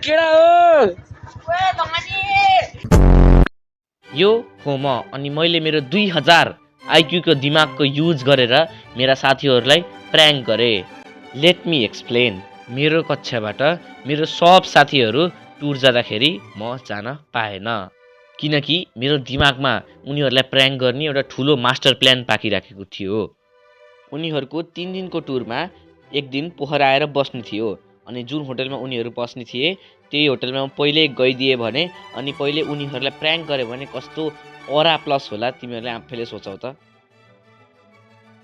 केडा हो यो हो म अनि मैले मेरो 2000 आइक्यू को दिमागको युज गरेर मेरा साथीहरूलाई प्र्याङ्क गरे। Let me explain. मेरो कक्षाबाट मेरो सब साथीहरू टुर जाँदाखेरि म जान पाएन किनकि मेरो दिमागमा उनीहरूलाई प्र्याङ्क गर्ने एउटा ठुलो मास्टर प्लान पाकिराखेको थियो। उनीहरूको 3 दिनको टुरमा एक दिन पोखरा आएर बस्ने थियो अनि जुन होटलमा उनीहरू बस्ने थिए त्यही होटलमा पहिले गइदिए भने अनि पहिले उनीहरूलाई प्र्याङ्क गरे भने कस्तो अरा प्लस होला तिमीहरूले आफैले सोचौ त।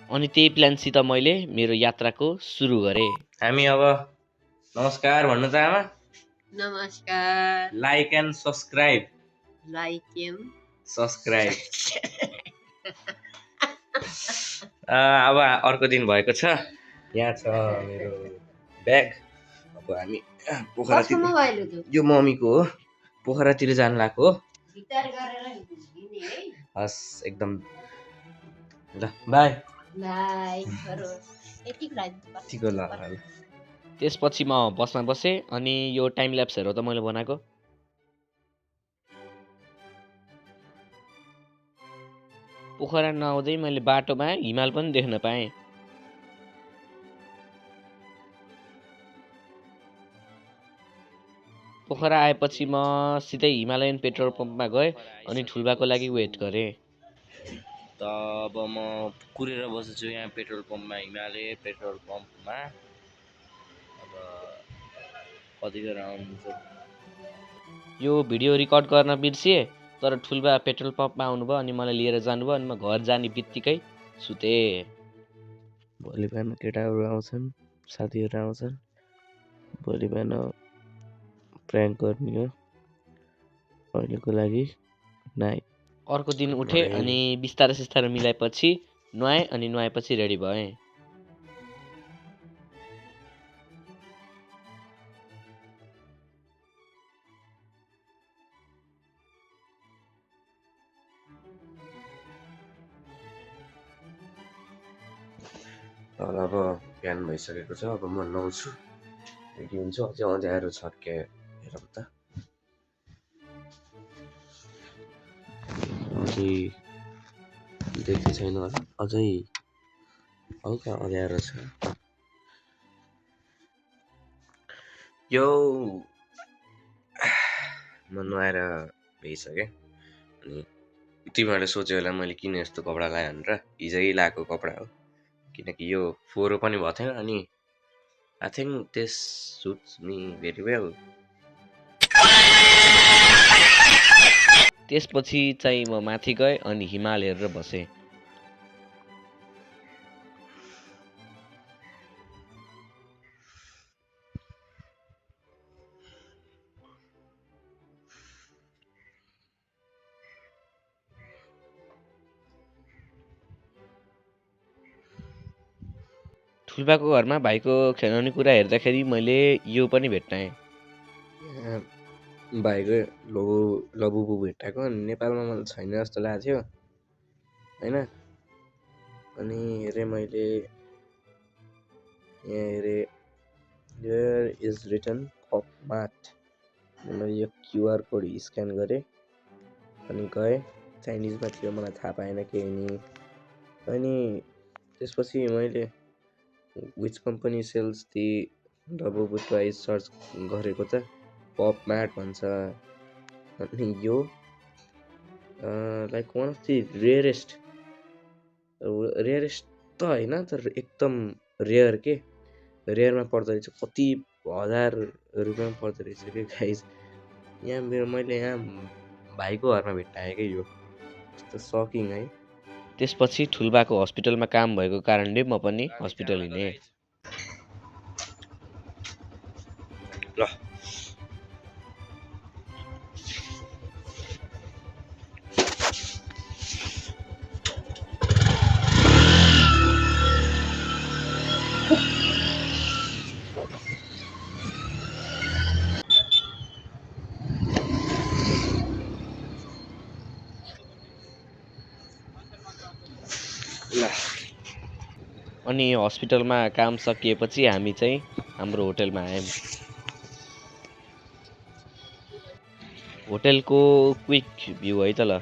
अनि त्यही प्लानसित मैले मेरो यात्राको सुरु गरे। हामी अब नमस्कार भन्नु त आमा। नमस्कार। Like and subscribe. अब अर्को दिन भएको छ। यहाँ छ मेरो ब्याग। अब हामी पोखरातिर, यो मम्मीको हो, पोखरातिर जानु लाग्यो हो। हस् एकदम ल बाई। त्यसपछि म बसमा बसेँ अनि यो टाइम ल्याप्सहरू त मैले बनाएको। पोखरा नआउँदै मैले बाटोमा हिमाल पनि देख्न पाएँ। पोखरा आएपछि म सिधै हिमालयन पेट्रोल पम्पमा गएँ अनि ठुल्बाको लागि वेट गरेँ। त अब म कुरेर बसेछु यहाँ पेट्रोल पम्पमा, हिमालय पेट्रोल पम्पमा। अब कतिखेर आउनुहुन्छ। यो भिडियो रेकर्ड गर्न बिर्सिएँ तर ठुल्बा पेट्रोल पम्पमा आउनुभयो अनि मलाई लिएर जानुभयो अनि म घर जाने बित्तिकै सुतेँ। भोलि बिहान केटाहरू आउँछन्, साथीहरू आउँछन्। भोलि बिहान प्र्याङ्क गर्ने हो। अहिलेको लागि नाइट। अर्को दिन उठेँ अनि बिस्तारै सिस्तारै मिलाएपछि नुहाएँ अनि नुहाएपछि रेडी भएँ। अब बिहान भइसकेको छ। अब म नुहाउँछु, रेडी हुन्छु। अझै अँध्यारो छ के हेरौँ त। अझै देख्दै छैन होला, अझै हल्का अँध्यारो छ। यो म नुहाएर भइसकेँ अनि तिमीहरूले सोच्यो होला मैले किन यस्तो कपडा लगाएँ भनेर। हिजै लगाएको कपडा हो किनकि यो फोहोरो पनि भएको थिएन अनि I think this suites me very well. त्यसपछि चाहिँ म माथि गएँ अनि हिमाल हेरेर बसेँ। ठुल्बाको घरमा भाइको खेलाउने कुरा हेर्दाखेरि मैले यो पनि भेट्टाएँ। भाइको लबुबु भेट्टाएको नेपालमा मलाई छैन जस्तो लागेको थियो होइन। अनि हेरेँ मैले, यहाँ हेरेँ here is written Pop Mart. मैले यो क्युआर कोड स्क्यान गरेँ अनि गएँ। चाइनिजमा थियो, मलाई थाहा पाएन केही नि। अनि त्यसपछि मैले which company sells the Labubu toys search गरेको त पप मार्ट भन्छ। अनि यो like one of the rarest त होइन तर एकदम रेयर के, रेयरमा पर्दो रहेछ। कति हजार रुपियाँमा पर्दो रहेछ कि गाइज। यहाँ मैले यहाँ भाइको घरमा भेट्टाएँ कि यो यस्तो सकिङ है। त्यसपछि ठुल्बाको हस्पिटलमा काम भएको कारणले म पनि हस्पिटल हिँडेँ। ल अनि हस्पिटलमा काम सकिएपछि हामी चाहिँ हाम्रो होटलमा आयौँ। होटेलको क्विक भ्यू है त ल।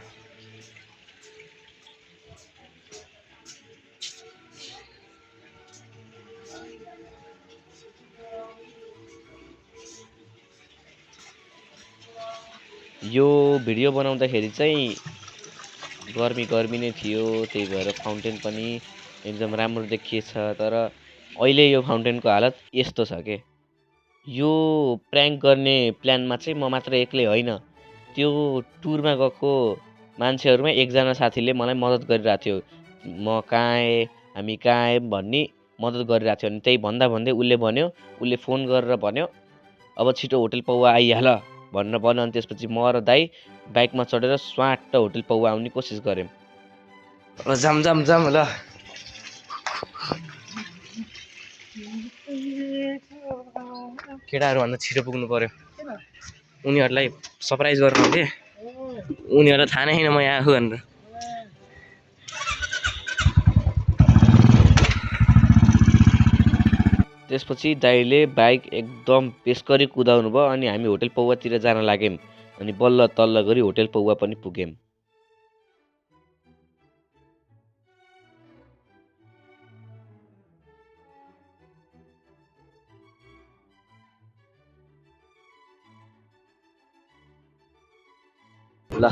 यो भिडियो बनाउँदाखेरि चाहिँ गर्मी नै थियो, त्यही भएर फाउन्टेन पनि एकदम राम्रो देखिएछ। तर अहिले यो फाउन्टेनको हालत यस्तो छ के। यो प्र्याङ्क गर्ने प्लानमा चाहिँ म मात्र एक्लै होइन, त्यो टुरमा गएको मान्छेहरूमा एकजना साथीले मलाई मद्दत गरिरहेको थियो। म कहाँ आएँ, हामी कहाँ आयौँ भन्ने मद्दत गरिरहेको थियो। अनि त्यही भन्दै उसले फोन गरेर भन्यो अब छिटो होटल पौवा आइहाल भनेर भन्यो। अनि त्यसपछि म र दाई बाइकमा चढेर स्वाट होटल पौवा आउने कोसिस गऱ्यौँ। जाम ल। केटाहरूभन्दा छिटो पुग्नु पर्यो, उनीहरूलाई सरप्राइज गर्नु के। उनीहरूलाई थाहा नै छैन म यहाँ आएको भनेर। त्यसपछि दाइले बाइक एकदम पेसकरी कुदाउनु भयो। अनि हामी होटल पौवातिर जान लाग्यौँ। अनि बल्ल तल्ल गरी होटल पौवा पनि पुग्यौँ। ल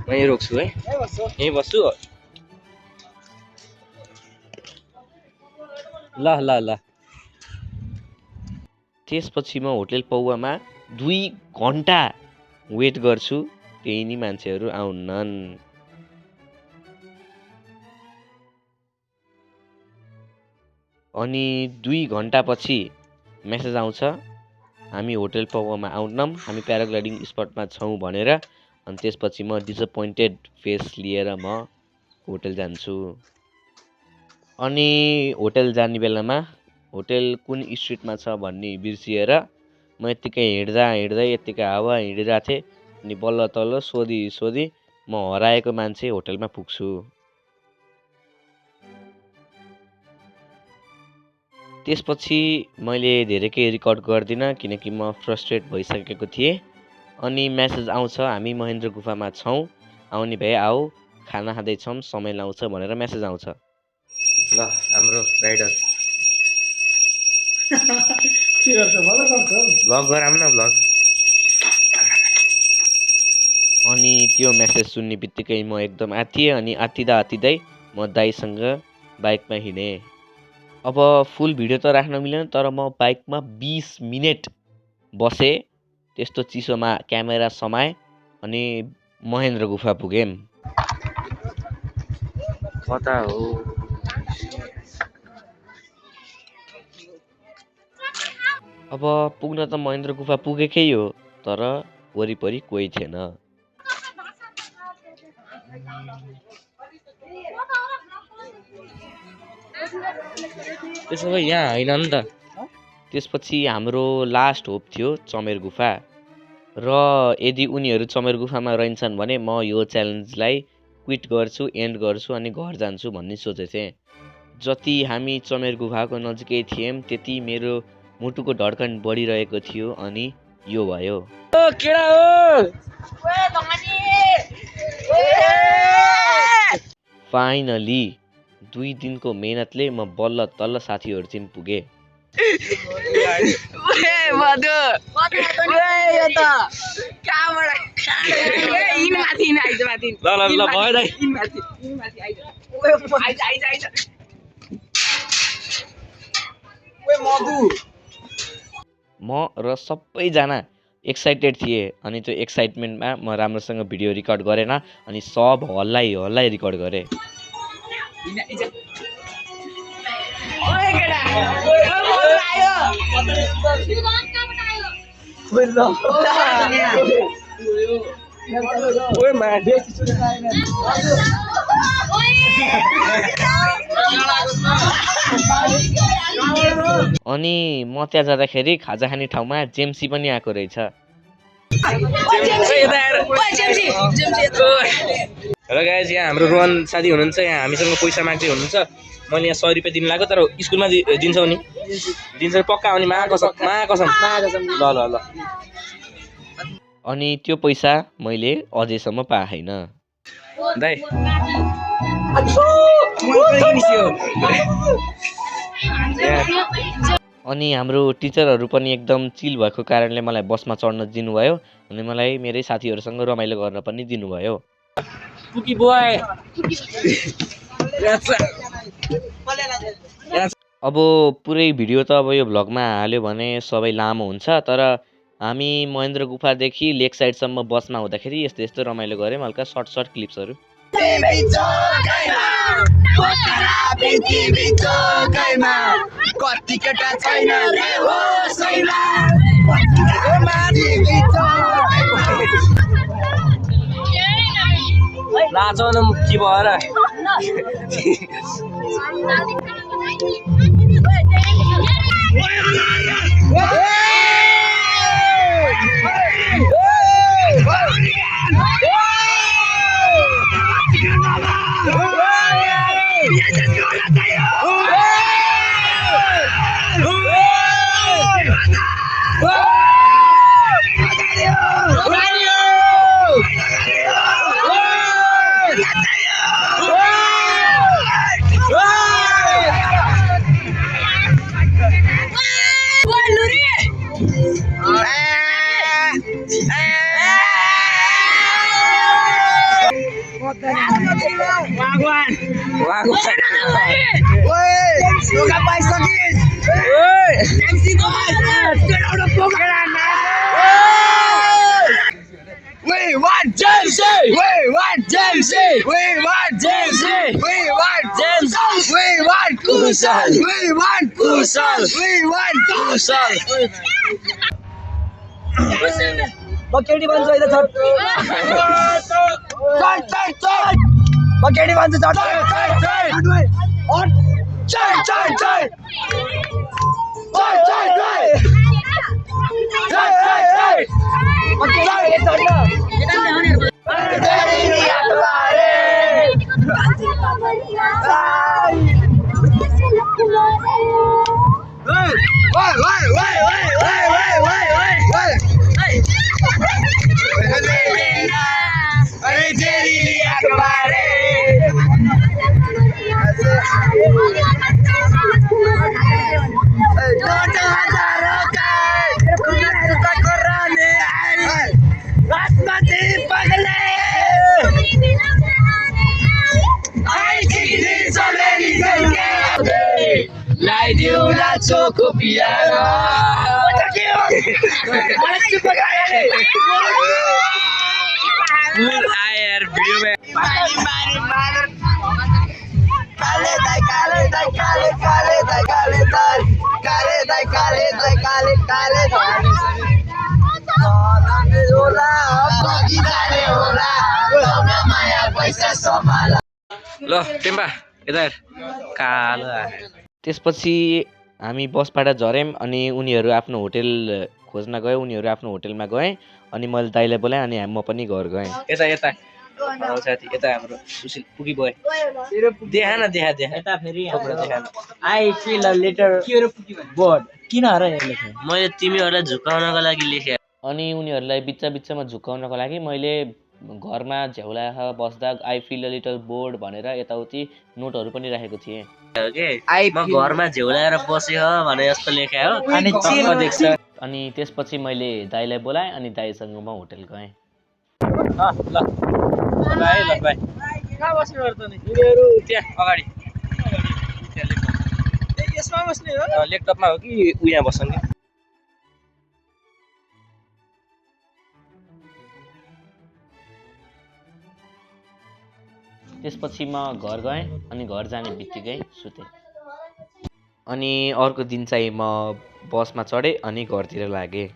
म यहीँ रोक्छु है, यहीँ बस्छु। ल ल ल। त्यसपछि म होटल पौवामा 2 घन्टा वेट गर्छु, त्यही नि मान्छेहरू आउनन्। अनि 2 घन्टापछि मेसेज आउँछ हामी होटल पौवामा आउनौँ, हामी प्याराग्लाइडिङ स्पटमा छौँ भनेर। अनि त्यसपछि म डिसपोइन्टेड फेस लिएर म होटल जान्छु। अनि होटल जाने बेलामा होटल कुन स्ट्रिटमा छ भन्ने बिर्सिएर म यत्तिकै हिँड्दै यत्तिकै हावा हिँडिरहेको थिएँ। अनि बल्ल तल्ल सोधी म हराएको मान्छे होटलमा पुग्छु। त्यसपछि मैले धेरै केही रेकर्ड गर्दिनँ किनकि म फ्रस्ट्रेट भइसकेको थिएँ। अनि मेसेज आउँछ हामी महेन्द्र गुफामा छौँ, आउने भए आऊ, खाना खाँदैछौँ, समय लाउँछ भनेर मेसेज आउँछ। ल हाम्रो राइडर भ्लग गराउँ न भ्लग। अनि त्यो मेसेज सुन्ने बित्तिकै म एकदम आत्तिएँ। अनि आत्तिँदै म दाइसँग बाइकमा हिँडेँ। अब फुल भिडियो त राख्न मिलेन, तर म बाइकमा 20 मिनट बसेँ। त्यस्तो चिसोमा क्यामेरा समाएँ अनि महेन्द्र गुफा पुगेँ। कता हो? अब पुग्न त महेन्द्र गुफा पुगेकै हो, तर वरिपरि कोही थिएन। त्यसो भए यहाँ होइन नि त। त्यसपछि हाम्रो लास्ट होप थियो चमेर गुफा। र यदि उनीहरू चमेर गुफामा रहन्छन् भने म यो च्यालेन्जलाई क्विट गर्छु, एन्ड गर्छु अनि घर जान्छु भन्ने सोचेको थिएँ। जति हामी चमेर गुफाको नजिकै थियौँ त्यति मेरो मुटुको धड्कन बढिरहेको थियो। अनि यो भयो। फाइनली 2 दिनको मेहनतले म बल्ल तल्ल साथीहरूसित पुगेँ। म र सबैजना एक्साइटेड थिए। अनि त्यो एक्साइटमेन्टमा म राम्रोसँग भिडियो रेकर्ड गरेन अनि सब हल्लाई रेकर्ड गरेँ। अनि म त्यहाँ जाँदाखेरि खाजा खाने ठाउँमा जेम्सी पनि आएको रहेछ। र गाइज यहाँ हाम्रो रोहन साथी हुनुहुन्छ, यहाँ हामीसँग पैसा माग्दै हुनुहुन्छ। मैले यहाँ 100 रुपियाँ दिनु लाग्यो, तर स्कुलमा दिन्छौ नि? दिन्छ पक्का आउने? महाकसम। ल ल ल। अनि त्यो पैसा मैले अझैसम्म पाएन। दाइ निस्क्यो। अनि हाम्रो टिचरहरू पनि एकदम चिल भएको कारणले मलाई बसमा चढ्न दिनुभयो अनि मलाई मेरै साथीहरूसँग रमाइलो गर्न पनि दिनुभयो। पुकी बोय। अब पुरै भिडियो त अब यो भ्लगमा हाल्यो भने सबै लामो हुन्छ, तर हामी महेन्द्र गुफादेखि लेक साइडसम्म बसमा हुँदाखेरि यस्तो यस्तो रमाइलो गऱ्यौँ, हल्का सर्ट क्लिप्सहरू। नाचौँ न मुक्की भएर। ल टेम्पा यता हेर, कालो आयो। त्यसपछि हामी बसबाट झऱ्यौँ अनि उनीहरू आफ्नो होटेल खोज्न गयो, उनीहरू आफ्नो होटेलमा गए अनि मैले दाइलाई बोलाएँ अनि म पनि घर गएँ। यता यता साथी यता हाम्रो सुशील पुगी बोय देखा न यता फेरि I fill a letter board किन हर लेखे मैले तिमीहरूलाई झुकाउनको लागि लेखेँ। अनि उनीहरूलाई बिचमा झुकाउनको लागि मैले घरमा झ्याउलाख बस्दा I fill a little board भनेर यताउति नोटहरू पनि राखेको थिएँ। म घरमा झ्याउलाएर बसेँ हो भने जस्तो लेखे हो अनि चिल देख्छ। अनि त्यसपछि मैले दाइलाई बोलाएँ अनि दाइसँग म होटेल गएँ। ल बाई ल बाई कहाँ बस्नु त नि तिमीहरू त्यहाँ अगाडि यसमा बस्ने हो ल्यापटपमा हो कि उहाँ बस्छन् कि त्यसपछि म घर गएँ अनि घर जाने बित्तिकै सुतेँ। अनि अर्को दिन चाहिँ म बसमा चढेँ अनि घरतिर लागेँ।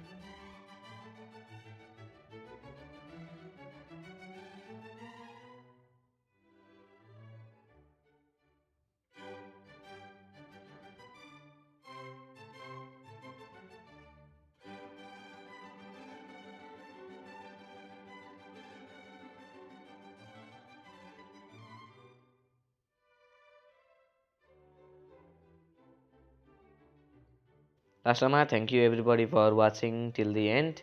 Lastama, thank you everybody for watching till the end.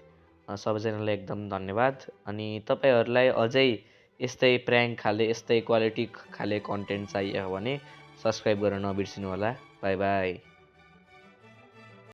सबैजनालाई एकदम धन्यवाद। अनि तपाईँहरूलाई अझै यस्तै प्र्याङ्क खाले यस्तै क्वालिटी खाले कन्टेन्ट चाहियो भने सब्सक्राइब गर्न नबिर्सिनु होला। By by.